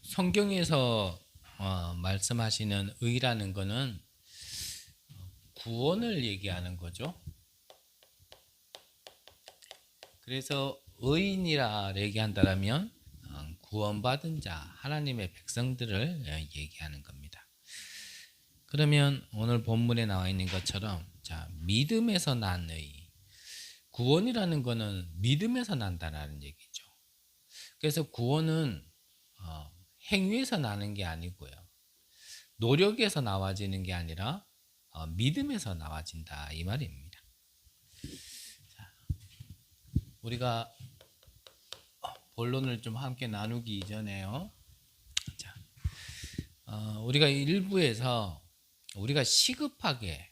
성경에서 말씀하시는 의라는 거는 구원을 얘기하는 거죠. 그래서 의인이라 얘기한다면 구원받은 자, 하나님의 백성들을 얘기하는 겁니다. 그러면 오늘 본문에 나와 있는 것처럼 믿음에서 난 의, 구원이라는 거는 믿음에서 난다는 얘기죠. 그래서 구원은 행위에서 나는 게 아니고요, 노력에서 나와지는 게 아니라 믿음에서 나와진다, 이 말입니다. 우리가 본론을 좀 함께 나누기 이전에요, 우리가 일부에서 우리가 시급하게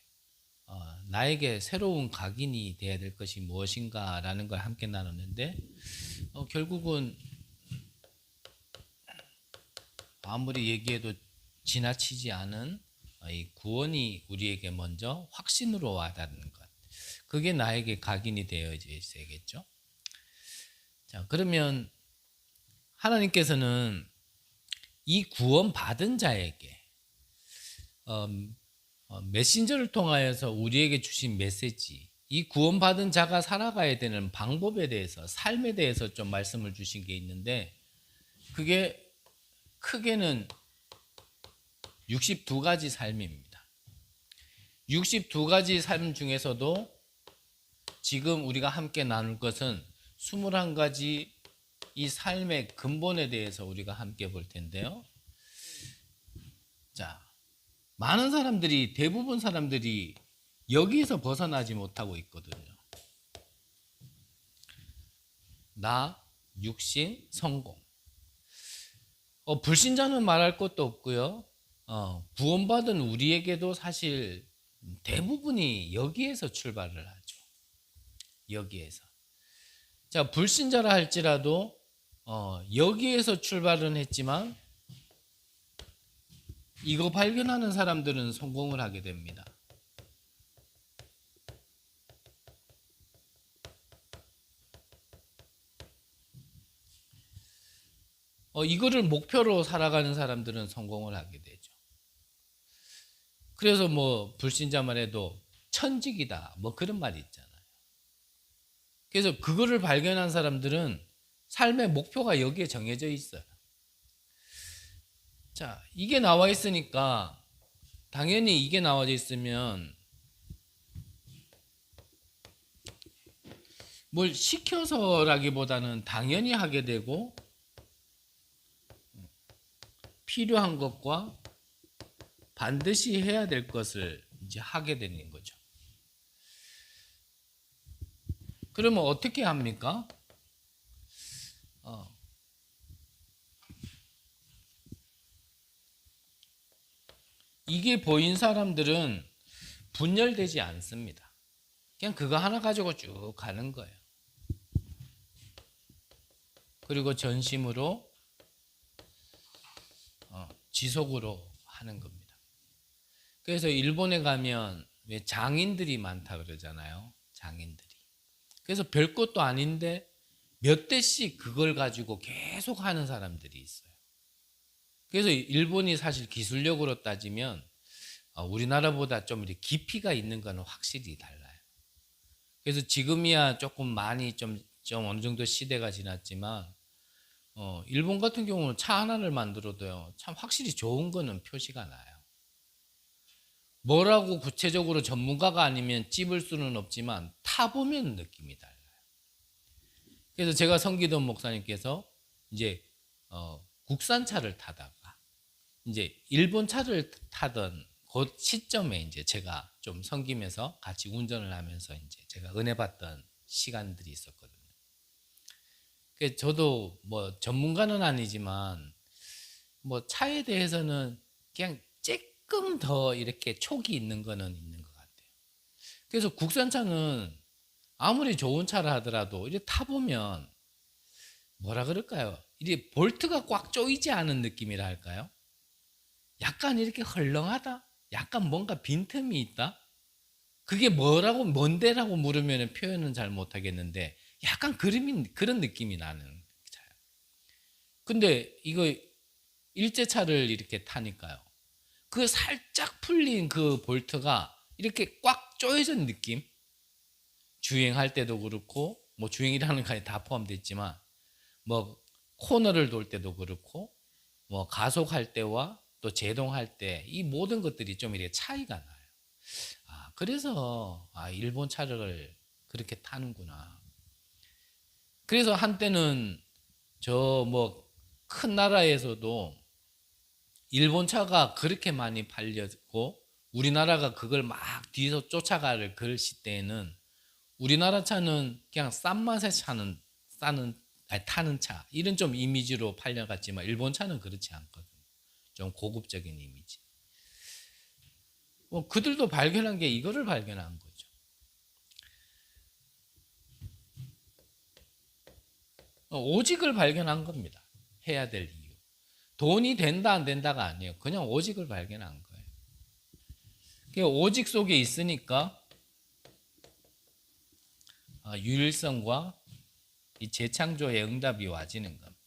나에게 새로운 각인이 되어야 될 것이 무엇인가 라는 걸 함께 나눴는데, 결국은 아무리 얘기해도 지나치지 않은 이 구원이 우리에게 먼저 확신으로 와닿는 것, 그게 나에게 각인이 되어야겠죠. 자, 그러면 하나님께서는 이 구원받은 자에게 메신저를 통하여서 우리에게 주신 메시지, 이 구원받은 자가 살아가야 되는 방법에 대해서, 삶에 대해서 좀 말씀을 주신 게 있는데, 그게 크게는 62가지 삶입니다. 62가지 삶 중에서도 지금 우리가 함께 나눌 것은 21가지 이 삶의 근본에 대해서 우리가 함께 볼 텐데요. 자, 많은 사람들이, 대부분 사람들이 여기에서 벗어나지 못하고 있거든요. 나, 육신, 성공. 불신자는 말할 것도 없고요. 구원받은 우리에게도 사실 대부분이 여기에서 출발을 하죠. 여기에서. 자, 불신자라 할지라도 여기에서 출발은 했지만 이거 발견하는 사람들은 성공을 하게 됩니다. 이거를 목표로 살아가는 사람들은 성공을 하게 되죠. 그래서 불신자만 해도 천직이다, 그런 말이 있잖아요. 그래서 그거를 발견한 사람들은 삶의 목표가 여기에 정해져 있어요. 자, 이게 나와 있으니까, 당연히 이게 나와져 있으면 뭘 시켜서라기보다는 당연히 하게 되고, 필요한 것과 반드시 해야 될 것을 이제 하게 되는 거죠. 그러면 어떻게 합니까? 이게 보인 사람들은 분열되지 않습니다. 그냥 그거 하나 가지고 쭉 가는 거예요. 그리고 전심으로 지속으로 하는 겁니다. 그래서 일본에 가면 왜 장인들이 많다 그러잖아요. 장인들이. 그래서 별것도 아닌데 몇 대씩 그걸 가지고 계속 하는 사람들이 있어요. 그래서 일본이 사실 기술력으로 따지면 우리나라보다 좀 이렇게 깊이가 있는 건 확실히 달라요. 그래서 지금이야 조금 많이 좀 어느 정도 시대가 지났지만, 일본 같은 경우는 차 하나를 만들어도요, 참 확실히 좋은 거는 표시가 나요. 뭐라고 구체적으로 전문가가 아니면 찝을 수는 없지만 타보면 느낌이 달라요. 그래서 제가 성기돈 목사님께서 이제 국산차를 타다가 이제 일본 차를 타던 그 시점에 이제 제가 좀 섬기면서 같이 운전을 하면서 이제 제가 은혜 받던 시간들이 있었거든요. 그래서 저도 전문가는 아니지만 차에 대해서는 그냥 조금 더 이렇게 촉이 있는 거는 있는 것 같아요. 그래서 국산차는 아무리 좋은 차를 하더라도 이렇게 타보면 뭐라 그럴까요? 이게 볼트가 꽉 조이지 않은 느낌이라 할까요? 약간 이렇게 헐렁하다? 약간 뭔가 빈틈이 있다? 그게 뭔데라고 물으면 표현은 잘 못하겠는데 약간 그런 느낌이 나는 차예요. 근데 이거 일제차를 이렇게 타니까요. 그 살짝 풀린 그 볼트가 이렇게 꽉 조여진 느낌? 주행할 때도 그렇고, 뭐 주행이라는 게 다 포함되어 있지만, 뭐 코너를 돌 때도 그렇고, 뭐 가속할 때와 또 제동할 때 이 모든 것들이 좀 이렇게 차이가 나요. 그래서 일본 차를 그렇게 타는구나. 그래서 한때는 저 뭐 큰 나라에서도 일본 차가 그렇게 많이 팔렸고 우리나라가 그걸 막 뒤에서 쫓아갈 그 시대에는 우리나라 차는 그냥 싼 맛에 타는 차 이런 좀 이미지로 팔려갔지만 일본 차는 그렇지 않거든요. 좀 고급적인 이미지. 그들도 발견한 게 이거를 발견한 거죠. 오직을 발견한 겁니다. 해야 될 이유. 돈이 된다 안 된다가 아니에요. 그냥 오직을 발견한 거예요. 오직 속에 있으니까 유일성과 이 재창조의 응답이 와지는 겁니다.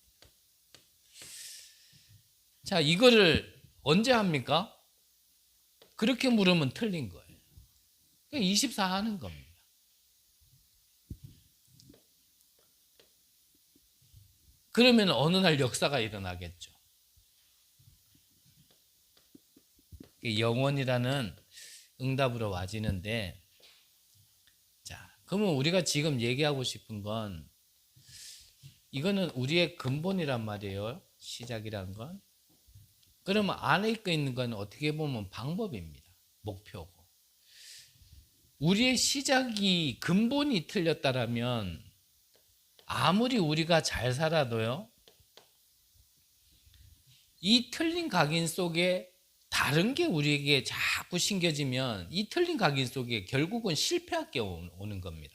자, 이거를 언제 합니까? 그렇게 물으면 틀린 거예요. 24 하는 겁니다. 그러면 어느 날 역사가 일어나겠죠. 영원이라는 응답으로 와지는데, 자, 그러면 우리가 지금 얘기하고 싶은 건 이거는 우리의 근본이란 말이에요. 시작이란 건. 그러면 안에 있는 건 어떻게 보면 방법입니다. 목표고. 우리의 시작이 근본이 틀렸다라면 아무리 우리가 잘 살아도요, 이 틀린 각인 속에 다른 게 우리에게 자꾸 심겨지면 이 틀린 각인 속에 결국은 실패하게 오는 겁니다.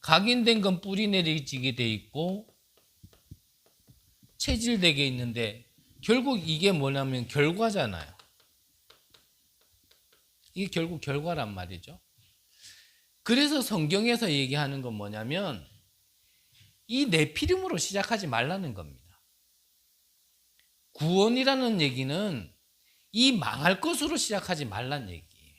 각인된 건 뿌리 내리지게 돼 있고 체질되게 있는데 결국 이게 뭐냐면 결과잖아요. 이게 결국 결과란 말이죠. 그래서 성경에서 얘기하는 건 뭐냐면 이 네피림으로 시작하지 말라는 겁니다. 구원이라는 얘기는 이 망할 것으로 시작하지 말란 얘기예요.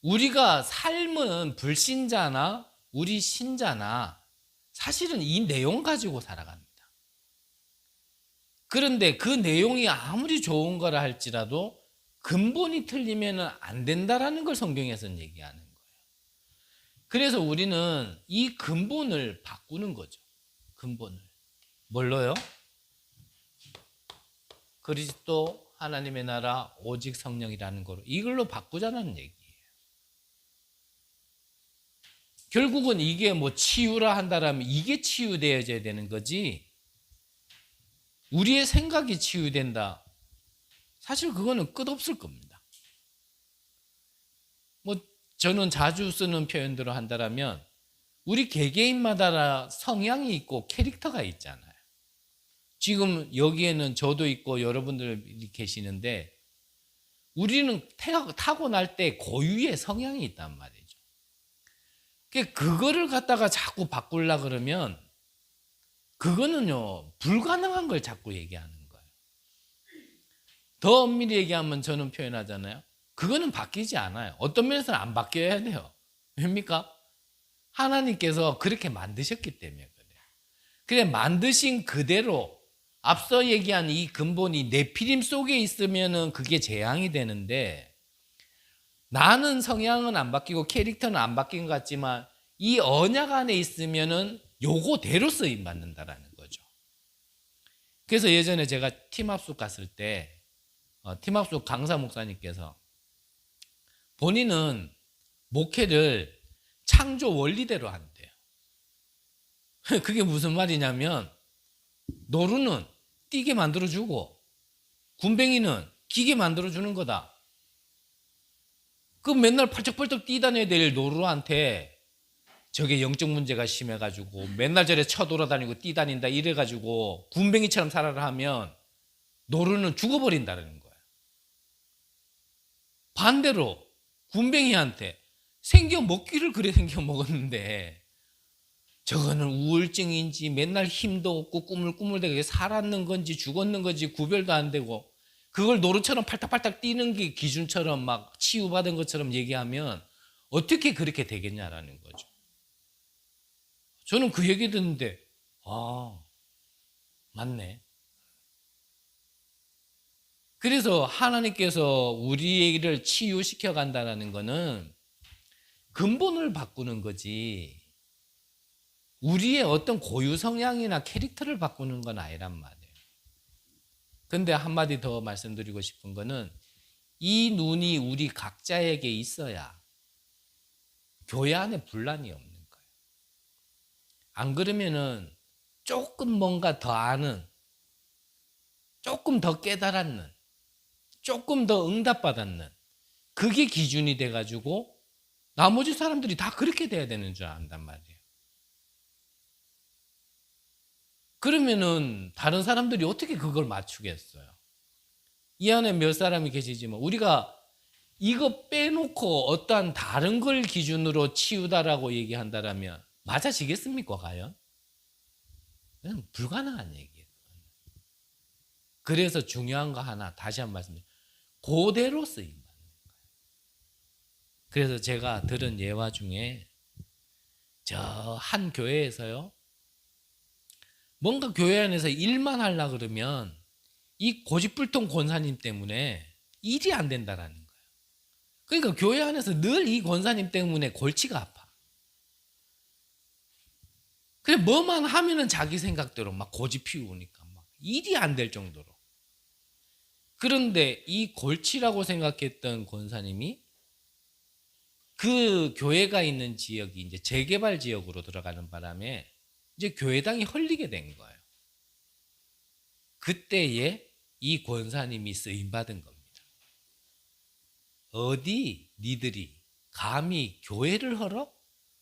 우리가 삶은 불신자나 우리 신자나 사실은 이 내용 가지고 살아갑니다. 그런데 그 내용이 아무리 좋은 거라 할지라도 근본이 틀리면 안 된다라는 걸 성경에서는 얘기하는 거예요. 그래서 우리는 이 근본을 바꾸는 거죠. 근본을. 뭘로요? 그리스도 하나님의 나라 오직 성령이라는 거로 이걸로 바꾸자는 얘기예요. 결국은 이게 뭐 치유라 한다라면 이게 치유되어져야 되는 거지 우리의 생각이 치유된다. 사실 그거는 끝없을 겁니다. 뭐 저는 자주 쓰는 표현대로 한다라면 우리 개개인마다 성향이 있고 캐릭터가 있잖아요. 지금 여기에는 저도 있고 여러분들이 계시는데 우리는 타고날 때 고유의 성향이 있단 말이죠. 그거를 갖다가 자꾸 바꾸려고 그러면 그거는요 불가능한 걸 자꾸 얘기하는 거예요. 더 엄밀히 얘기하면 저는 표현하잖아요. 그거는 바뀌지 않아요. 어떤 면에서는 안 바뀌어야 돼요. 왜입니까? 하나님께서 그렇게 만드셨기 때문에 그래요. 그래 만드신 그대로 앞서 얘기한 이 근본이 네피림 속에 있으면은 그게 재앙이 되는데 나는 성향은 안 바뀌고 캐릭터는 안 바뀐 것 같지만 이 언약 안에 있으면은 요거대로 쓰임 받는다라는 거죠. 그래서 예전에 제가 팀합숙 갔을 때 팀합숙 강사 목사님께서 본인은 목회를 창조 원리대로 한대요. 그게 무슨 말이냐면 노루는 뛰게 만들어주고 군뱅이는 기게 만들어주는 거다. 그 맨날 펄쩍펄쩍 뛰다녀야 될 노루한테 저게 영적 문제가 심해가지고 맨날 저래 쳐돌아다니고 뛰다닌다 이래가지고 군뱅이처럼 살아라 하면 노루는 죽어버린다는 거예요. 반대로 군뱅이한테 생겨 먹기를 그래 생겨 먹었는데 저거는 우울증인지 맨날 힘도 없고 꾸물꾸물대게 살았는 건지 죽었는 건지 구별도 안 되고 그걸 노루처럼 팔딱팔딱 뛰는 게 기준처럼 막 치유받은 것처럼 얘기하면 어떻게 그렇게 되겠냐라는 거죠. 저는 그 얘기 듣는데 아, 맞네. 그래서 하나님께서 우리를 치유시켜 간다는 거는 근본을 바꾸는 거지 우리의 어떤 고유 성향이나 캐릭터를 바꾸는 건 아니란 말이에요. 근데 한마디 더 말씀드리고 싶은 거는 이 눈이 우리 각자에게 있어야 교회 안에 분란이 없는 거예요. 안 그러면은 조금 뭔가 더 아는, 조금 더 깨달았는, 조금 더 응답받았는 그게 기준이 돼가지고 나머지 사람들이 다 그렇게 돼야 되는 줄 안단 말이에요. 그러면은 다른 사람들이 어떻게 그걸 맞추겠어요? 이 안에 몇 사람이 계시지만 우리가 이거 빼놓고 어떠한 다른 걸 기준으로 치우다라고 얘기한다라면 맞아지겠습니까 과연? 그냥 불가능한 얘기예요. 그래서 중요한 거 하나 다시 한번 말씀드려요. 그대로 쓰임받는 거예요. 그래서 제가 들은 예화 중에 저 한 교회에서요. 뭔가 교회 안에서 일만 하려고 그러면 이 고집불통 권사님 때문에 일이 안 된다라는 거예요. 그러니까 교회 안에서 늘 이 권사님 때문에 골치가 아파. 그래 뭐만 하면은 자기 생각대로 막 고집 피우니까 막 일이 안 될 정도로. 그런데 이 골치라고 생각했던 권사님이 그 교회가 있는 지역이 이제 재개발 지역으로 들어가는 바람에 이제 교회당이 헐리게 된 거예요. 그때에 이 권사님이 쓰임 받은 겁니다. 어디 니들이 감히 교회를 헐어?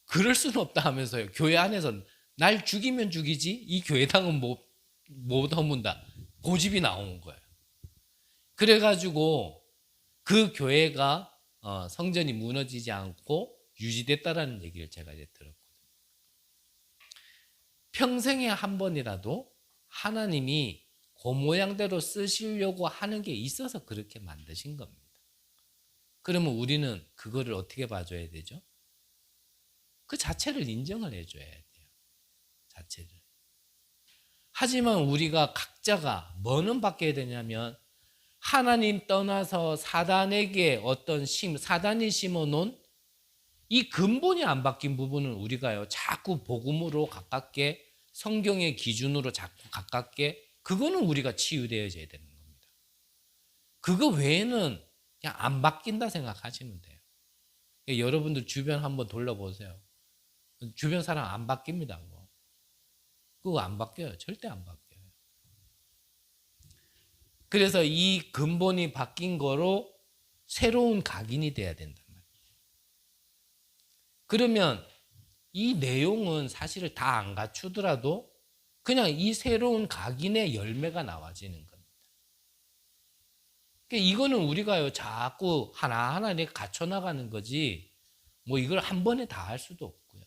그럴 수는 없다 하면서요. 교회 안에서 날 죽이면 죽이지 이 교회당은 못 허문다. 고집이 나온 거예요. 그래가지고 그 교회가 성전이 무너지지 않고 유지됐다라는 얘기를 제가 이제 들었거든요. 평생에 한 번이라도 하나님이 그 모양대로 쓰시려고 하는 게 있어서 그렇게 만드신 겁니다. 그러면 우리는 그거를 어떻게 봐줘야 되죠? 그 자체를 인정을 해줘야 돼요. 자체를. 하지만 우리가 각자가 뭐는 바뀌어야 되냐면 하나님 떠나서 사단에게 사단이 심어놓은 이 근본이 안 바뀐 부분은 우리가요 자꾸 복음으로 가깝게 성경의 기준으로 자꾸 가깝게 그거는 우리가 치유되어져야 되는 겁니다. 그거 외에는 그냥 안 바뀐다 생각하시면 돼요. 여러분들 주변 한번 돌려보세요. 주변 사람 안 바뀝니다. 그거 안 바뀌어요. 절대 안 바뀌어요. 그래서 이 근본이 바뀐 거로 새로운 각인이 돼야 된단 말이에요. 그러면 이 내용은 사실을 다 안 갖추더라도 그냥 이 새로운 각인의 열매가 나와지는 겁니다. 그러니까 이거는 우리가요 자꾸 하나하나 갖춰 나가는 거지 뭐 이걸 한 번에 다 할 수도 없고요.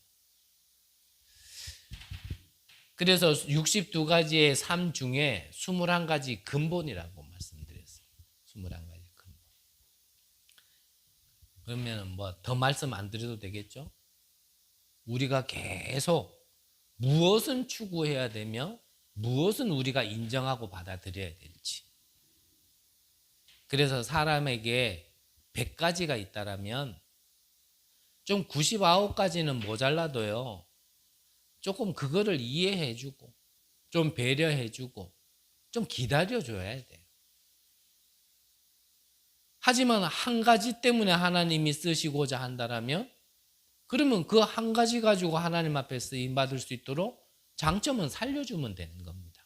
그래서 62가지의 삶 중에 21가지 근본이라고 말씀드렸어요. 21가지 근본. 그러면 뭐 더 말씀 안 드려도 되겠죠? 우리가 계속 무엇은 추구해야 되며 무엇은 우리가 인정하고 받아들여야 될지. 그래서 사람에게 100가지가 있다라면 좀 99가지는 모자라도요. 조금 그거를 이해해주고 좀 배려해주고 좀 기다려줘야 돼요. 하지만 한 가지 때문에 하나님이 쓰시고자 한다면 그러면 그 한 가지 가지고 하나님 앞에 쓰임 받을 수 있도록 장점은 살려주면 되는 겁니다.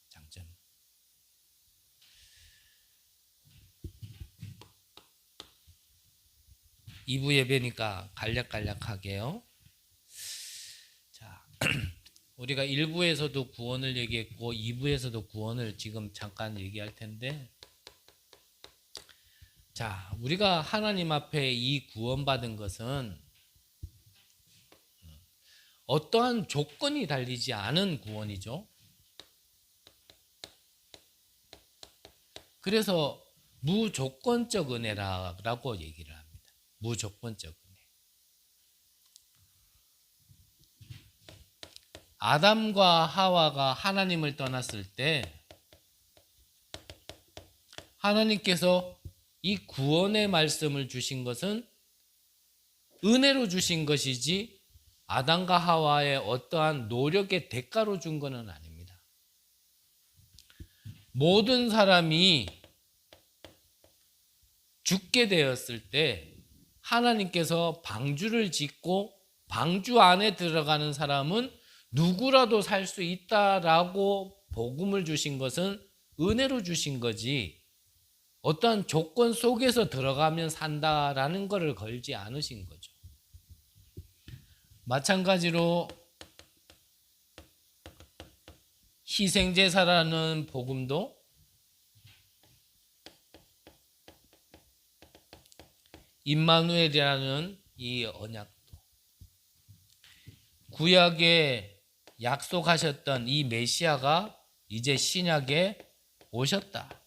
장점. 2부 예배니까 간략간략하게요. 자, 우리가 1부에서도 구원을 얘기했고 2부에서도 구원을 지금 잠깐 얘기할 텐데 자, 우리가 하나님 앞에 이 구원받은 것은 어떠한 조건이 달리지 않은 구원이죠. 그래서 무조건적 은혜라고 얘기를 합니다. 무조건적 은혜. 아담과 하와가 하나님을 떠났을 때 하나님께서 이 구원의 말씀을 주신 것은 은혜로 주신 것이지 아담과 하와의 어떠한 노력의 대가로 준 것은 아닙니다. 모든 사람이 죽게 되었을 때 하나님께서 방주를 짓고 방주 안에 들어가는 사람은 누구라도 살 수 있다라고 복음을 주신 것은 은혜로 주신 거지 어떠한 조건 속에서 들어가면 산다라는 것을 걸지 않으신 거죠. 마찬가지로 희생제사라는 복음도 임마누엘이라는 이 언약도 구약에 약속하셨던 이 메시아가 이제 신약에 오셨다.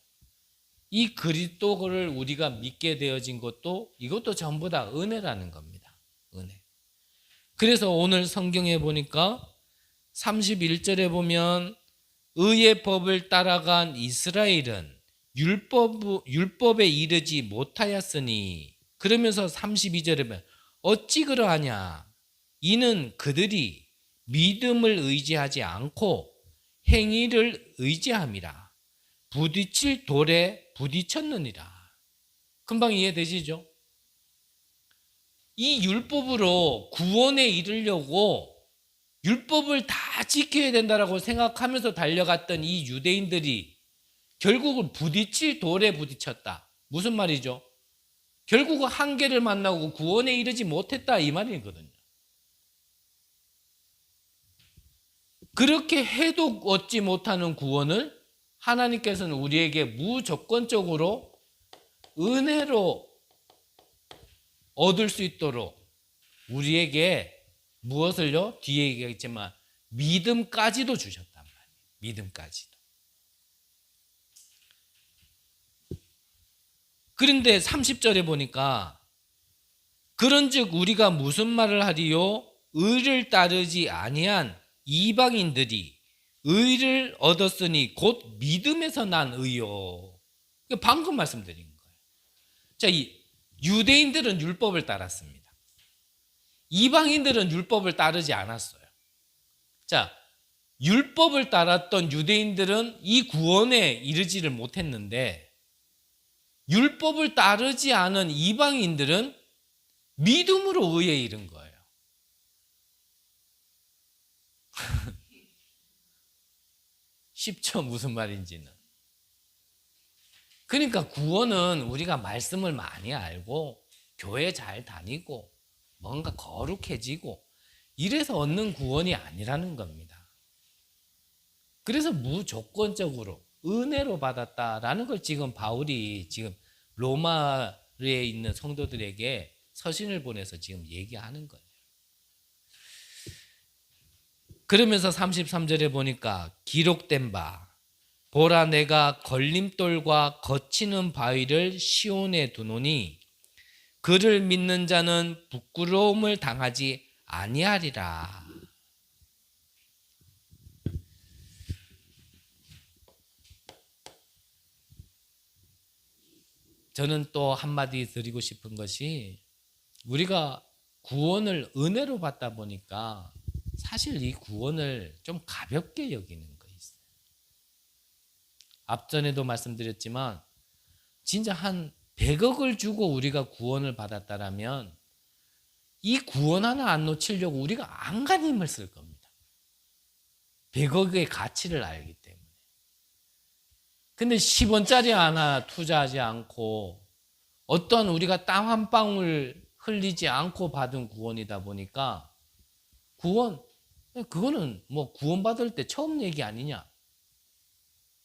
이 그리스도를 우리가 믿게 되어진 것도 이것도 전부 다 은혜라는 겁니다. 은혜. 그래서 오늘 성경에 보니까 31절에 보면 의의 법을 따라간 이스라엘은 율법에 이르지 못하였으니 그러면서 32절에 보면 어찌 그러하냐 이는 그들이 믿음을 의지하지 않고 행위를 의지함이라 부딪힐 돌에 부딪혔느니라. 금방 이해되시죠? 이 율법으로 구원에 이르려고 율법을 다 지켜야 된다라고 생각하면서 달려갔던 이 유대인들이 결국은 부딪힐 돌에 부딪혔다. 무슨 말이죠? 결국은 한계를 만나고 구원에 이르지 못했다 이 말이거든요. 그렇게 해도 얻지 못하는 구원을 하나님께서는 우리에게 무조건적으로 은혜로 얻을 수 있도록 우리에게 무엇을요? 뒤에 얘기했지만 믿음까지도 주셨단 말이에요. 믿음까지도. 그런데 30절에 보니까 그런즉 우리가 무슨 말을 하리요? 의를 따르지 아니한 이방인들이 의를 얻었으니 곧 믿음에서 난 의요. 방금 말씀드린 거예요. 자, 이 유대인들은 율법을 따랐습니다. 이방인들은 율법을 따르지 않았어요. 자, 율법을 따랐던 유대인들은 이 구원에 이르지를 못했는데 율법을 따르지 않은 이방인들은 믿음으로 의에 이른 거예요. 쉽죠? 무슨 말인지는. 그러니까 구원은 우리가 말씀을 많이 알고 교회 잘 다니고 뭔가 거룩해지고 이래서 얻는 구원이 아니라는 겁니다. 그래서 무조건적으로 은혜로 받았다라는 걸 지금 바울이 지금 로마에 있는 성도들에게 서신을 보내서 지금 얘기하는 거예요. 그러면서 33절에 보니까 기록된 바 보라 내가 걸림돌과 거치는 바위를 시온에 두노니 그를 믿는 자는 부끄러움을 당하지 아니하리라. 저는 또 한마디 드리고 싶은 것이 우리가 구원을 은혜로 받다 보니까 사실 이 구원을 좀 가볍게 여기는 거 있어요. 앞전에도 말씀드렸지만 진짜 한 100억을 주고 우리가 구원을 받았다라면 이 구원 하나 안 놓치려고 우리가 안간 힘을 쓸 겁니다. 100억의 가치를 알기 때문에. 근데 10원짜리 하나 투자하지 않고 어떤 우리가 땀 한 방울 흘리지 않고 받은 구원이다 보니까 그거는 뭐 구원받을 때 처음 얘기 아니냐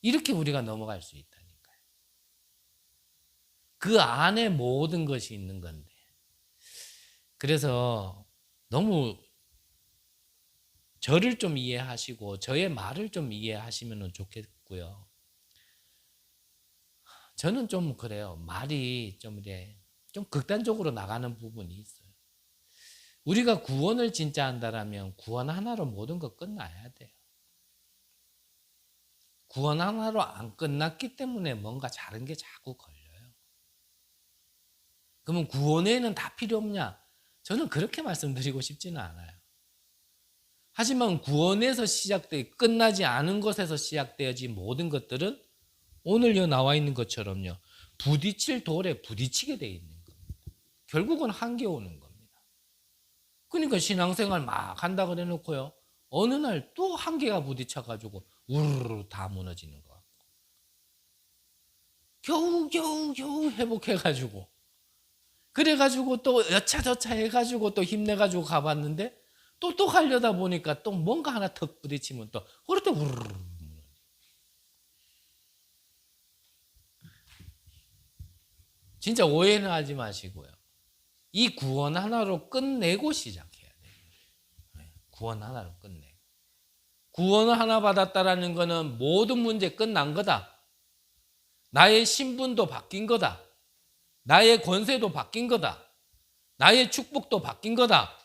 이렇게 우리가 넘어갈 수 있다니까요. 그 안에 모든 것이 있는 건데 그래서 너무 저를 좀 이해하시고 저의 말을 좀 이해하시면 좋겠고요. 저는 좀 그래요. 말이 좀 이래 좀 극단적으로 나가는 부분이 있어요. 우리가 구원을 진짜 한다라면 구원 하나로 모든 거 끝나야 돼요. 구원 하나로 안 끝났기 때문에 뭔가 다른 게 자꾸 걸려요. 그러면 구원에는 다 필요 없냐? 저는 그렇게 말씀드리고 싶지는 않아요. 하지만 구원에서 끝나지 않은 것에서 시작되어진 모든 것들은 오늘 여 나와 있는 것처럼요. 부딪힐 돌에 부딪히게 돼 있는 겁니다. 결국은 한계 오는 겁니다. 그러니까 신앙생활 막 한다 그래 놓고요. 어느 날 또 한계가 부딪혀가지고 우르르 다 무너지는 것 같고 겨우 회복해가지고 그래가지고 또 여차저차 해가지고 또 힘내가지고 가봤는데 또 가려다 보니까 또 뭔가 하나 턱 부딪히면 또 그럴 때 우르르 진짜 오해는 하지 마시고요. 이 구원 하나로 끝내고 시작해야 돼요. 구원 하나로 끝내고. 구원을 하나 받았다라는 것은 모든 문제 끝난 거다. 나의 신분도 바뀐 거다. 나의 권세도 바뀐 거다. 나의 축복도 바뀐 거다.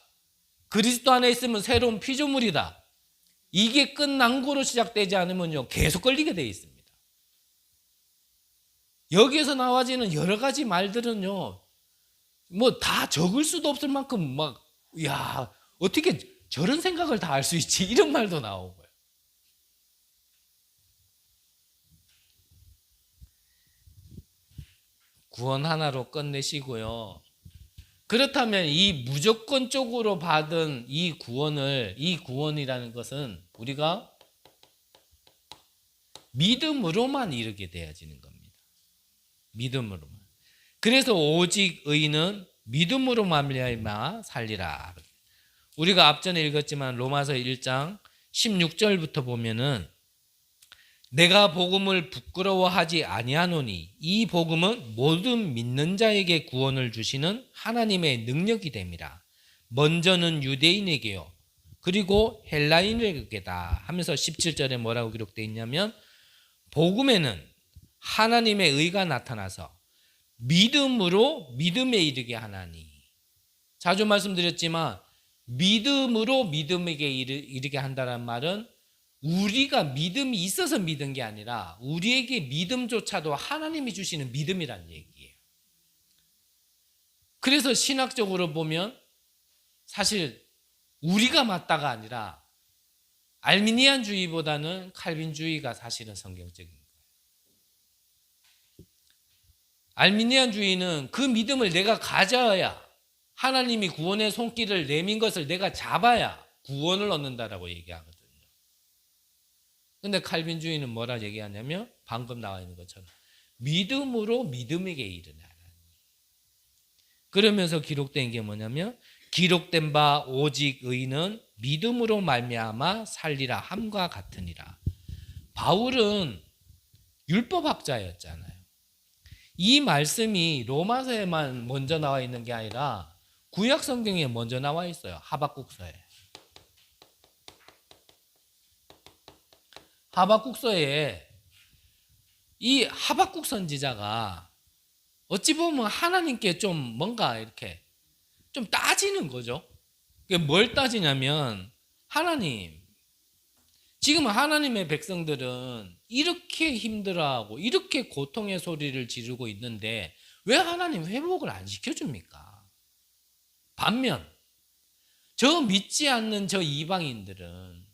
그리스도 안에 있으면 새로운 피조물이다. 이게 끝난 거로 시작되지 않으면요 계속 걸리게 돼 있습니다. 여기에서 나와지는 여러 가지 말들은요 뭐 다 적을 수도 없을 만큼 막 야 어떻게 저런 생각을 다 할 수 있지 이런 말도 나오고요. 구원 하나로 끝내시고요. 그렇다면 이 무조건적으로 받은 이 구원이라는 것은 우리가 믿음으로만 이르게 되어지는 겁니다. 믿음으로만. 그래서 오직 의인은 믿음으로 말미암아 살리라. 우리가 앞전에 읽었지만 로마서 1장 16절부터 보면은 내가 복음을 부끄러워하지 아니하노니 이 복음은 모든 믿는 자에게 구원을 주시는 하나님의 능력이 됨이라. 먼저는 유대인에게요. 그리고 헬라인에게다 하면서 17절에 뭐라고 기록되어 있냐면 복음에는 하나님의 의가 나타나서 믿음으로 믿음에 이르게 하나니. 자주 말씀드렸지만 믿음으로 믿음에게 이르게 한다는 말은 우리가 믿음이 있어서 믿은 게 아니라 우리에게 믿음조차도 하나님이 주시는 믿음이란 얘기예요. 그래서 신학적으로 보면 사실 우리가 맞다가 아니라 알미니안주의보다는 칼빈주의가 사실은 성경적인 거예요. 알미니안주의는 그 믿음을 내가 가져야 하나님이 구원의 손길을 내민 것을 내가 잡아야 구원을 얻는다라고 얘기하거든요. 근데 칼빈주의는 뭐라 얘기하냐면 방금 나와 있는 것처럼 믿음으로 믿음에게 이르나라. 그러면서 기록된 게 뭐냐면 기록된 바 오직 의인은 믿음으로 말미암아 살리라 함과 같으니라. 바울은 율법학자였잖아요. 이 말씀이 로마서에만 먼저 나와 있는 게 아니라 구약 성경에 먼저 나와 있어요. 하박국서에. 하박국서에 이 하박국 선지자가 어찌 보면 하나님께 좀 뭔가 이렇게 좀 따지는 거죠. 뭘 따지냐면 하나님, 지금 하나님의 백성들은 이렇게 힘들어하고 이렇게 고통의 소리를 지르고 있는데 왜 하나님 회복을 안 시켜줍니까? 반면 저 믿지 않는 저 이방인들은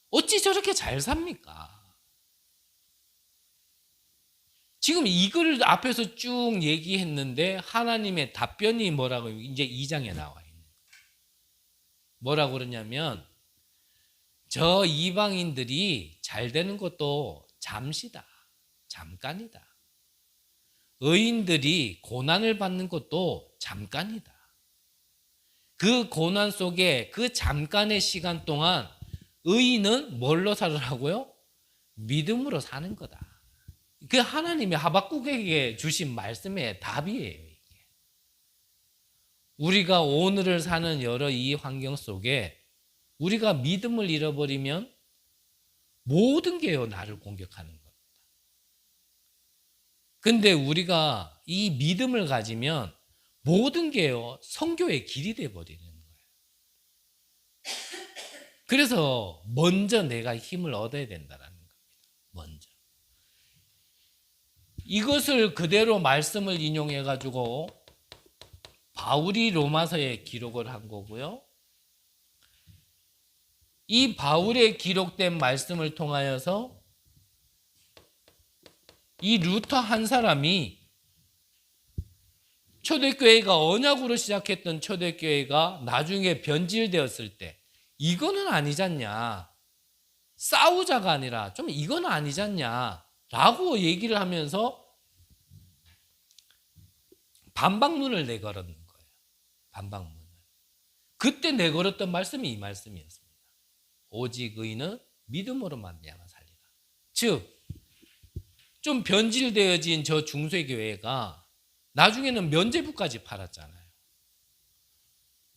어찌 저렇게 잘 삽니까? 지금 이걸 앞에서 쭉 얘기했는데 하나님의 답변이 뭐라고 이제 2장에 나와 있는 거예요. 뭐라고 그러냐면 저 이방인들이 잘 되는 것도 잠시다. 잠깐이다. 의인들이 고난을 받는 것도 잠깐이다. 그 고난 속에 그 잠깐의 시간 동안 의인은 뭘로 살으라고요? 믿음으로 사는 거다. 그 하나님이 하박국에게 주신 말씀의 답이에요. 이게. 우리가 오늘을 사는 여러 이 환경 속에 우리가 믿음을 잃어버리면 모든 게요 나를 공격하는 겁니다. 근데 우리가 이 믿음을 가지면 모든 게요 선교의 길이 돼버리는 거예요. 그래서 먼저 내가 힘을 얻어야 된다는 겁니다. 먼저. 이것을 그대로 말씀을 인용해 가지고 바울이 로마서에 기록을 한 거고요. 이 바울의 기록된 말씀을 통하여서 이 루터 한 사람이 초대교회가 언약으로 시작했던 초대교회가 나중에 변질되었을 때 이거는 아니잖냐, 싸우자가 아니라 좀 이건 아니잖냐 라고 얘기를 하면서 반박문을 내걸었는 거예요. 반박문을. 그때 내걸었던 말씀이 이 말씀이었습니다. 오직 의인은 믿음으로 말미암아 살리라. 즉 좀 변질되어진 저 중세교회가 나중에는 면죄부까지 팔았잖아요.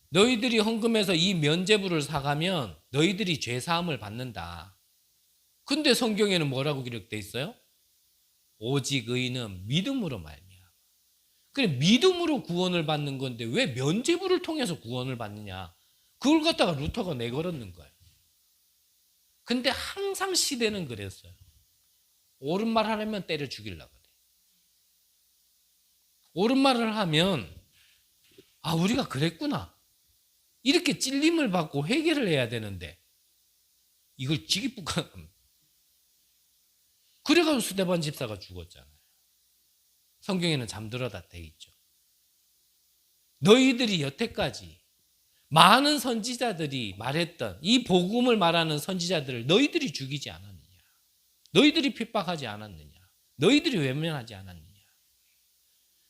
너희들이 헌금해서 이 면죄부를 사가면 너희들이 죄사함을 받는다. 근데 성경에는 뭐라고 기록되어 있어요? 오직 의인은 믿음으로 말미암아. 그래, 믿음으로 구원을 받는 건데 왜 면죄부를 통해서 구원을 받느냐? 그걸 갖다가 루터가 내걸었는 거예요. 근데 항상 시대는 그랬어요. 옳은 말 하려면 때려 죽이려고 그래. 옳은 말을 하면 아, 우리가 그랬구나. 이렇게 찔림을 받고 회개를 해야 되는데 이걸 지기쁘가 그래가지고 스데반 집사가 죽었잖아요. 성경에는 잠들어다 돼 있죠. 너희들이 여태까지 많은 선지자들이 말했던 이 복음을 말하는 선지자들을 너희들이 죽이지 않았느냐? 너희들이 핍박하지 않았느냐? 너희들이 외면하지 않았느냐?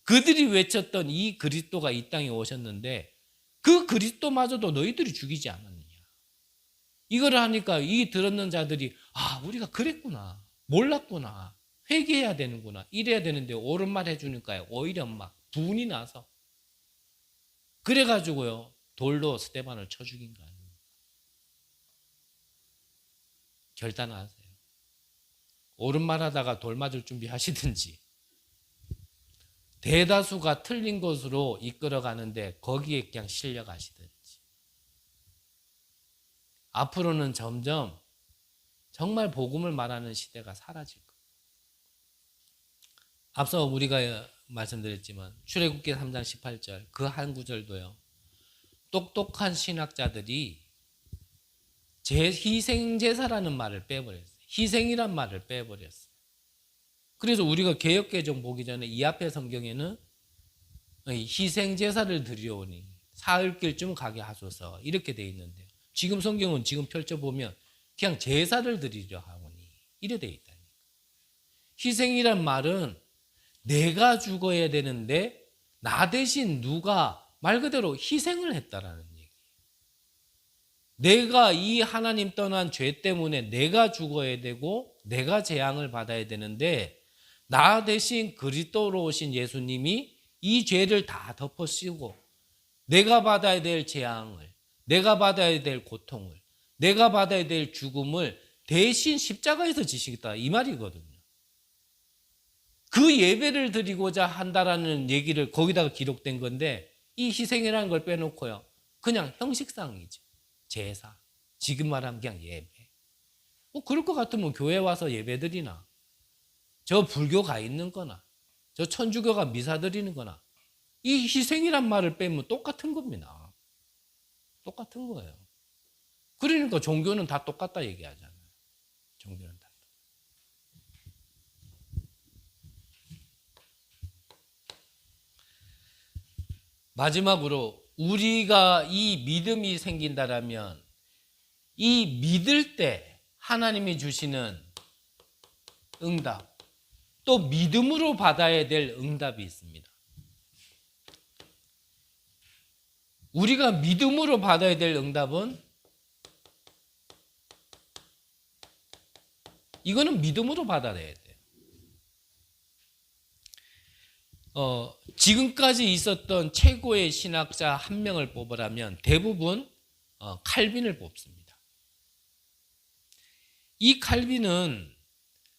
그들이 외쳤던 이 그리스도가 이 땅에 오셨는데 그 그리스도마저도 너희들이 죽이지 않았느냐? 이거를 하니까 이 들었는 자들이 아, 우리가 그랬구나. 몰랐구나. 회개해야 되는구나. 이래야 되는데 옳은 말 해주니까 오히려 막 분이 나서 그래가지고요 돌로 스데반을 쳐 죽인 거 아닙니까? 결단하세요. 옳은 말 하다가 돌 맞을 준비하시든지 대다수가 틀린 것으로 이끌어가는데 거기에 그냥 실려가시든지. 앞으로는 점점 정말 복음을 말하는 시대가 사라질 거예요. 앞서 우리가 말씀드렸지만 출애굽기 3장 18절 그 한 구절도요. 똑똑한 신학자들이 희생제사라는 말을 빼버렸어요. 희생이란 말을 빼버렸어요. 그래서 우리가 개역개정 보기 전에 이 앞에 성경에는 희생제사를 드리오니 사흘길쯤 가게 하소서 이렇게 돼 있는데요. 지금 성경은 지금 펼쳐보면 그냥 제사를 드리려 하오니 이래 돼 있다니까. 희생이란 말은 내가 죽어야 되는데 나 대신 누가 말 그대로 희생을 했다라는 얘기예요. 내가 이 하나님 떠난 죄 때문에 내가 죽어야 되고 내가 재앙을 받아야 되는데 나 대신 그리스도로 오신 예수님이 이 죄를 다 덮어씌우고 내가 받아야 될 재앙을, 내가 받아야 될 고통을, 내가 받아야 될 죽음을 대신 십자가에서 지시겠다 이 말이거든요. 그 예배를 드리고자 한다라는 얘기를 거기다가 기록된 건데 이 희생이라는 걸 빼놓고요. 그냥 형식상이죠. 제사. 지금 말하면 그냥 예배. 뭐 그럴 것 같으면 교회 와서 예배 드리나 저 불교 가 있는 거나 저 천주교가 미사 드리는 거나 이 희생이란 말을 빼면 똑같은 겁니다. 똑같은 거예요. 그러니까 종교는 다 똑같다 얘기하잖아요. 종교는 다. 마지막으로 우리가 이 믿음이 생긴다라면 이 믿을 때 하나님이 주시는 응답 또 믿음으로 받아야 될 응답이 있습니다. 우리가 믿음으로 받아야 될 응답은 이거는 믿음으로 받아야 돼요. 지금까지 있었던 최고의 신학자 한 명을 뽑으라면 대부분 칼빈을 뽑습니다. 이 칼빈은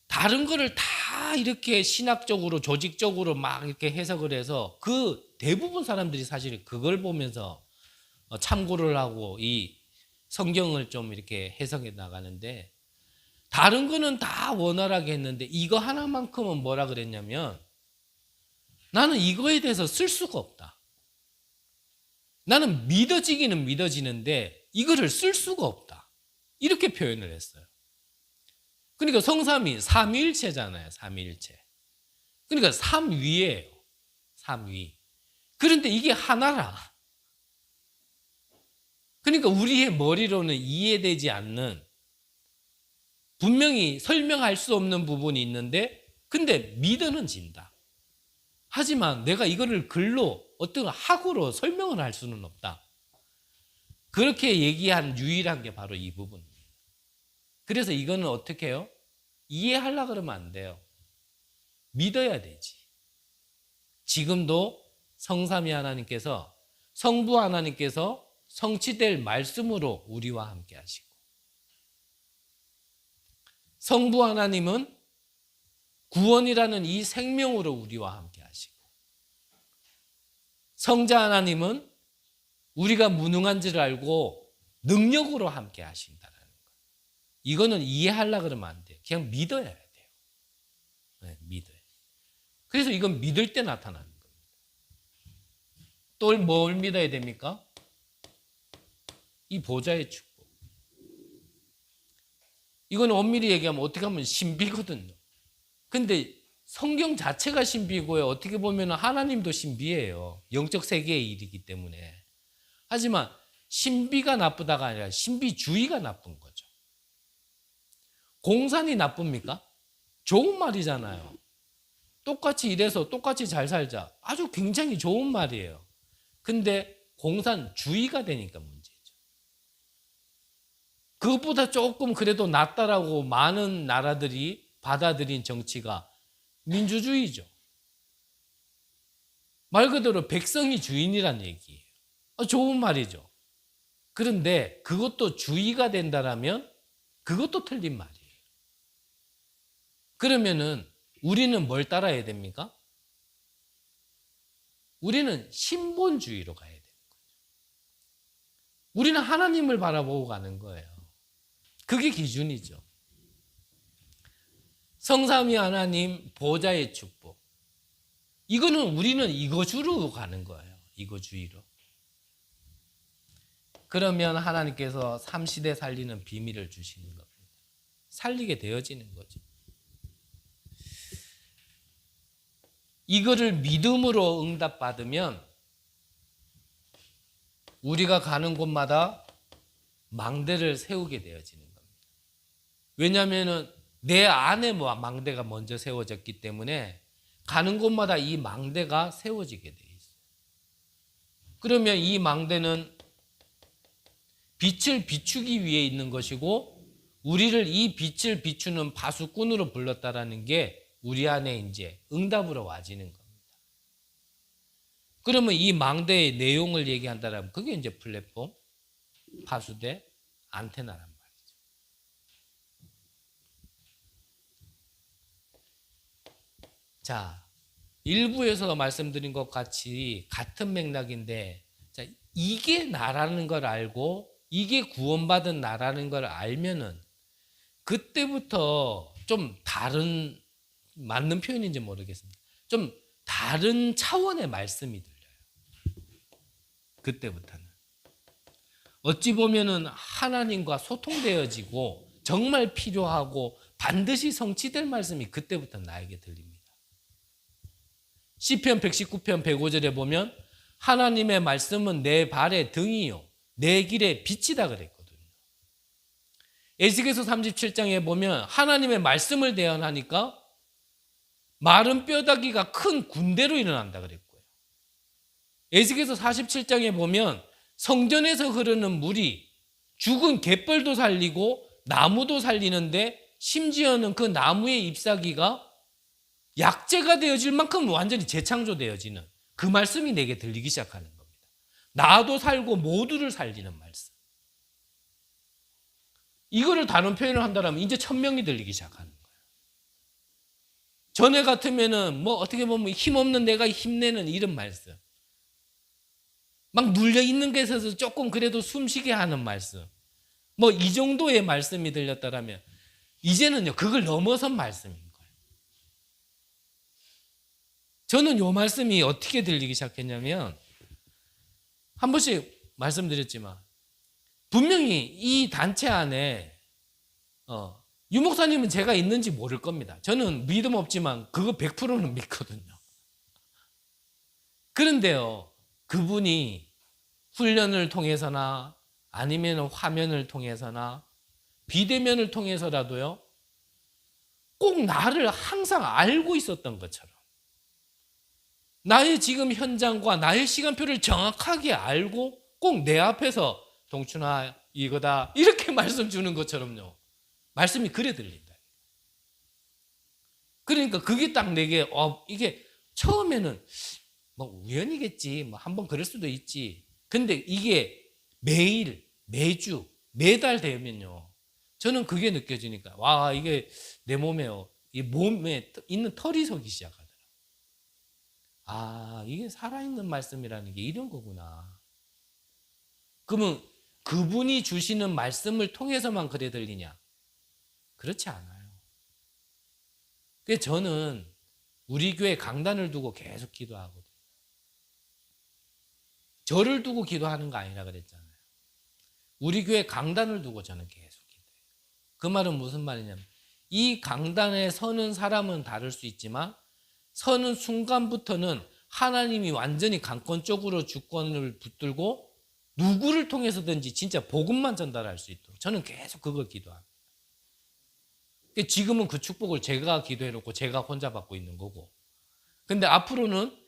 다른 거를 다 이렇게 신학적으로 조직적으로 막 이렇게 해석을 해서 그 대부분 사람들이 사실 그걸 보면서 참고를 하고 이 성경을 좀 이렇게 해석해 나가는데, 다른 거는 다 원활하게 했는데 이거 하나만큼은 뭐라 그랬냐면, 나는 이거에 대해서 쓸 수가 없다. 나는 믿어지기는 믿어지는데 이거를 쓸 수가 없다. 이렇게 표현을 했어요. 그러니까 성삼위, 삼위일체잖아요. 삼위일체. 그러니까 삼위예요. 삼위. 그런데 이게 하나라. 그러니까 우리의 머리로는 이해되지 않는, 분명히 설명할 수 없는 부분이 있는데 근데 믿어는 진다. 하지만 내가 이거를 글로 어떤 학으로 설명을 할 수는 없다. 그렇게 얘기한 유일한 게 바로 이 부분입니다. 그래서 이거는 어떻게 해요? 이해하려고 그러면 안 돼요. 믿어야 되지. 지금도 성삼위 하나님께서, 성부 하나님께서 성취될 말씀으로 우리와 함께 하시고, 성부 하나님은 구원이라는 이 생명으로 우리와 함께 하시고, 성자 하나님은 우리가 무능한 줄 알고 능력으로 함께 하신다는 거. 이거는 이해하려고 그러면 안 돼요. 그냥 믿어야 돼요. 네, 믿어요. 그래서 이건 믿을 때 나타나는 겁니다. 또 뭘 믿어야 됩니까? 이 보좌의 축복. 이건 엄밀히 얘기하면 어떻게 하면 신비거든요. 근데 성경 자체가 신비고요. 어떻게 보면 하나님도 신비예요. 영적 세계의 일이기 때문에. 하지만 신비가 나쁘다가 아니라 신비주의가 나쁜 거죠. 공산이 나쁩니까? 좋은 말이잖아요. 똑같이 일해서 똑같이 잘 살자. 아주 굉장히 좋은 말이에요. 근데 공산주의가 되니까 문제죠. 그것보다 조금 그래도 낫다라고 많은 나라들이 받아들인 정치가 민주주의죠. 말 그대로 백성이 주인이란 얘기예요. 좋은 말이죠. 그런데 그것도 주의가 된다라면 그것도 틀린 말이에요. 그러면은 우리는 뭘 따라야 됩니까? 우리는 신본주의로 가야 되는 거죠. 우리는 하나님을 바라보고 가는 거예요. 그게 기준이죠. 성삼위 하나님 보좌의 축복. 이거는 우리는 이거주로 가는 거예요. 이거주의로. 그러면 하나님께서 삼시대 살리는 비밀을 주시는 겁니다. 살리게 되어지는 거죠. 이거를 믿음으로 응답받으면 우리가 가는 곳마다 망대를 세우게 되어지는 겁니다. 왜냐하면 내 안에 망대가 먼저 세워졌기 때문에 가는 곳마다 이 망대가 세워지게 되어 있어요. 그러면 이 망대는 빛을 비추기 위해 있는 것이고, 우리를 이 빛을 비추는 파수꾼으로 불렀다라는 게 우리 안에 이제 응답으로 와지는 겁니다. 그러면 이 망대의 내용을 얘기한다면 그게 이제 플랫폼, 파수대, 안테나란 말이죠. 자, 일부에서 말씀드린 것 같이 같은 맥락인데, 자, 이게 나라는 걸 알고 이게 구원받은 나라는 걸 알면은 그때부터 좀 다른, 맞는 표현인지 모르겠습니다. 좀 다른 차원의 말씀이 들려요. 그때부터는. 어찌 보면은 하나님과 소통되어지고 정말 필요하고 반드시 성취될 말씀이 그때부터 나에게 들립니다. 시편 119편 105절에 보면 하나님의 말씀은 내 발의 등이요 내 길의 빛이다 그랬거든요. 에스겔서 37장에 보면 하나님의 말씀을 대언하니까 마른 뼈다귀가 큰 군대로 일어난다 그랬고요. 에스겔서 47장에 보면 성전에서 흐르는 물이 죽은 갯벌도 살리고 나무도 살리는데, 심지어는 그 나무의 잎사귀가 약재가 되어질 만큼 완전히 재창조되어지는 그 말씀이 내게 들리기 시작하는 겁니다. 나도 살고 모두를 살리는 말씀. 이거를 다른 표현을 한다면 이제 천명이 들리기 시작하는 거예요. 전에 같으면은 뭐 어떻게 보면 힘없는 내가 힘내는 이런 말씀. 막 눌려 있는 게 있어서 조금 그래도 숨쉬게 하는 말씀. 뭐 이 정도의 말씀이 들렸다라면 이제는요 그걸 넘어선 말씀인 거예요. 저는 요 말씀이 어떻게 들리기 시작했냐면 한 번씩 말씀드렸지만 분명히 이 단체 안에 유 목사님은 제가 있는지 모를 겁니다. 저는 믿음 없지만 그거 100%는 믿거든요. 그런데요 그분이 훈련을 통해서나 아니면 화면을 통해서나 비대면을 통해서라도요 꼭 나를 항상 알고 있었던 것처럼 나의 지금 현장과 나의 시간표를 정확하게 알고 꼭 내 앞에서 동춘아 이거다 이렇게 말씀 주는 것처럼요 말씀이 그래 들린다. 그러니까 그게 딱 내게 이게 처음에는 뭐 우연이겠지 뭐 한번 그럴 수도 있지. 근데 이게 매일 매주 매달 되면요 저는 그게 느껴지니까 와 이게 내 몸에요 이 몸에 있는 털이 서기 시작하더라고요. 아 이게 살아있는 말씀이라는 게 이런 거구나. 그러면 그분이 주시는 말씀을 통해서만 그래 들리냐? 그렇지 않아요. 그래서 저는 우리 교회 강단을 두고 계속 기도하거든요. 저를 두고 기도하는 거 아니라 그랬잖아요. 우리 교회 강단을 두고 저는 계속 기도해요. 그 말은 무슨 말이냐면 이 강단에 서는 사람은 다를 수 있지만 서는 순간부터는 하나님이 완전히 강권적으로 주권을 붙들고 누구를 통해서든지 진짜 복음만 전달할 수 있도록 저는 계속 그걸 기도합니다. 지금은 그 축복을 제가 기도해놓고 제가 혼자 받고 있는 거고 근데 앞으로는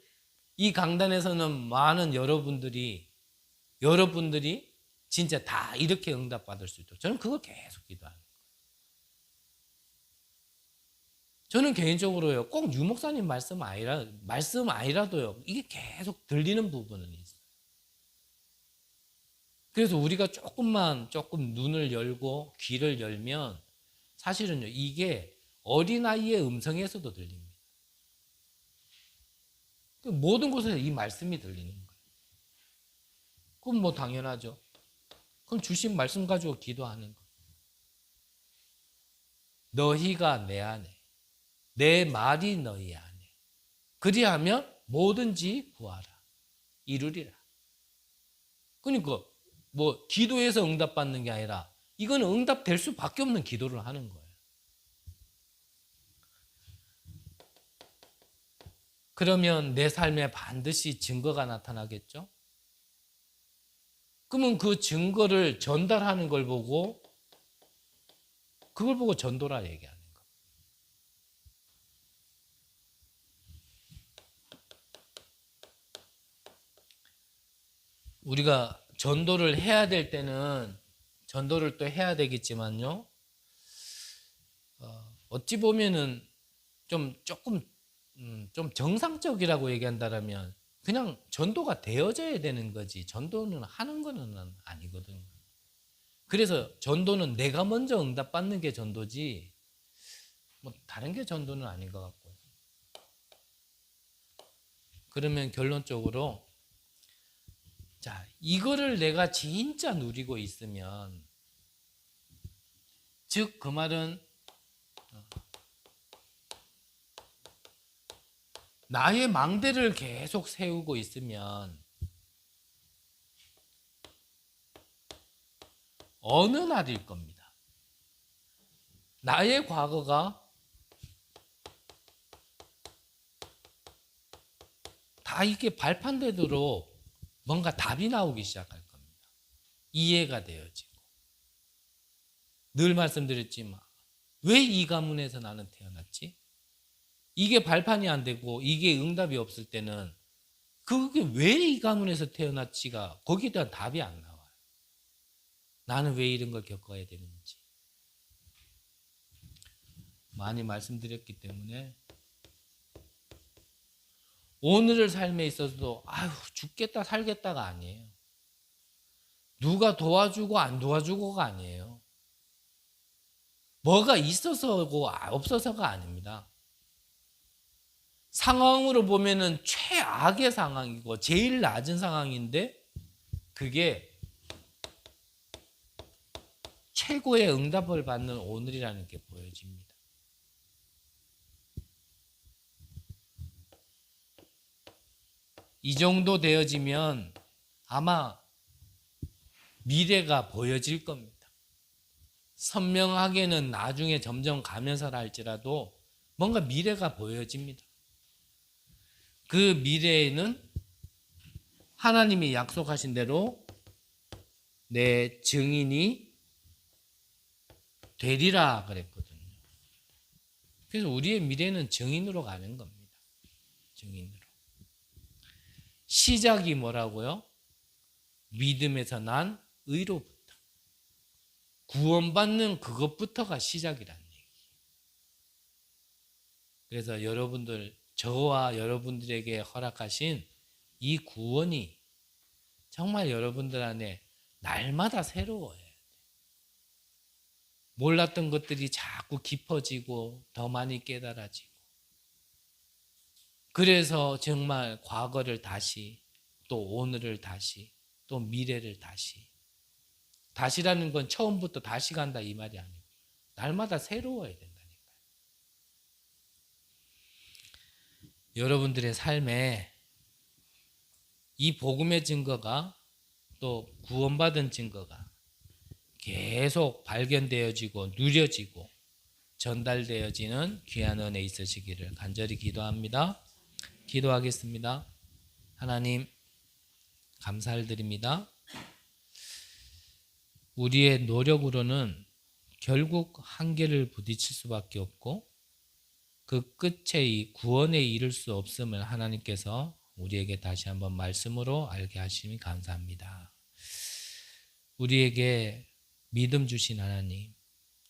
이 강단에서는 많은 여러분들이 진짜 다 이렇게 응답받을 수 있도록 저는 그걸 계속 기도합니다. 저는 개인적으로요 꼭 유 목사님 말씀 아니라도요 이게 계속 들리는 부분은 있어요. 그래서 우리가 조금 눈을 열고 귀를 열면 사실은요 이게 어린아이의 음성에서도 들립니다. 모든 곳에서 이 말씀이 들리는 거예요. 그럼 뭐 당연하죠. 그럼 주신 말씀 가지고 기도하는 거. 너희가 내 안에 내 말이 너희 안에 그리하면 뭐든지 구하라 이루리라. 그러니까 뭐 기도해서 응답받는 게 아니라 이거는 응답될 수밖에 없는 기도를 하는 거예요. 그러면 내 삶에 반드시 증거가 나타나겠죠? 그러면 그 증거를 전달하는 걸 보고 그걸 보고 전도라 얘기하는 거예요. 우리가 전도를 해야 될 때는 전도를 또 해야 되겠지만요. 어찌 보면은 조금 좀 정상적이라고 얘기한다면 그냥 전도가 되어져야 되는 거지 전도는 하는 거는 아니거든요. 그래서 전도는 내가 먼저 응답받는 게 전도지 뭐 다른 게 전도는 아닌 것 같고요. 그러면 결론적으로 자 이거를 내가 진짜 누리고 있으면 즉 그 말은 나의 망대를 계속 세우고 있으면 어느 날일 겁니다. 나의 과거가 다 이게 발판되도록 뭔가 답이 나오기 시작할 겁니다. 이해가 되어지고. 늘 말씀드렸지만 왜 이 가문에서 나는 태어났지? 이게 발판이 안 되고 이게 응답이 없을 때는 그게 왜 이 가문에서 태어났지가 거기에 대한 답이 안 나와요. 나는 왜 이런 걸 겪어야 되는지. 많이 말씀드렸기 때문에 오늘의 삶에 있어서도 아유 죽겠다 살겠다가 아니에요. 누가 도와주고 안 도와주고가 아니에요. 뭐가 있어서고 없어서가 아닙니다. 상황으로 보면은 최악의 상황이고 제일 낮은 상황인데 그게 최고의 응답을 받는 오늘이라는 게 보여집니다. 이 정도 되어지면 아마 미래가 보여질 겁니다. 선명하게는 나중에 점점 가면서라 할지라도 뭔가 미래가 보여집니다. 그 미래에는 하나님이 약속하신 대로 내 증인이 되리라 그랬거든요. 그래서 우리의 미래는 증인으로 가는 겁니다. 증인으로. 시작이 뭐라고요? 믿음에서 난 의로부터. 구원받는 그것부터가 시작이란 얘기. 그래서 여러분들, 저와 여러분들에게 허락하신 이 구원이 정말 여러분들 안에 날마다 새로워요. 몰랐던 것들이 자꾸 깊어지고 더 많이 깨달아지고, 그래서 정말 과거를 다시, 또 오늘을 다시, 또 미래를 다시라는 건 처음부터 다시 간다 이 말이 아니고 날마다 새로워야 된다니까요. 여러분들의 삶에 이 복음의 증거가, 또 구원받은 증거가 계속 발견되어지고 누려지고 전달되어지는 귀한 은혜 있으시기를 간절히 기도합니다. 기도하겠습니다. 하나님, 감사를 드립니다. 우리의 노력으로는 결국 한계를 부딪힐 수밖에 없고 그 끝에 이 구원에 이를 수 없음을 하나님께서 우리에게 다시 한번 말씀으로 알게 하시니 감사합니다. 우리에게 믿음 주신 하나님,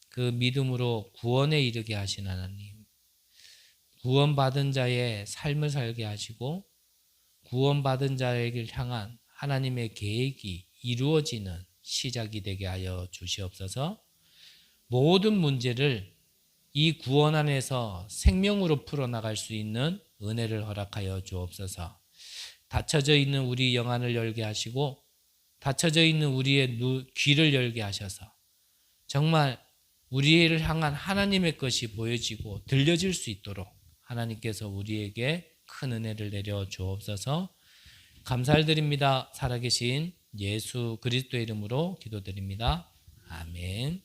그 믿음으로 구원에 이르게 하신 하나님, 구원받은 자의 삶을 살게 하시고 구원받은 자에게 향한 하나님의 계획이 이루어지는 시작이 되게 하여 주시옵소서. 모든 문제를 이 구원 안에서 생명으로 풀어나갈 수 있는 은혜를 허락하여 주옵소서. 닫혀져 있는 우리 영안을 열게 하시고 닫혀져 있는 우리의 귀를 열게 하셔서 정말 우리를 향한 하나님의 것이 보여지고 들려질 수 있도록 하나님께서 우리에게 큰 은혜를 내려 주옵소서. 감사를 드립니다. 살아계신 예수 그리스도의 이름으로 기도드립니다. 아멘.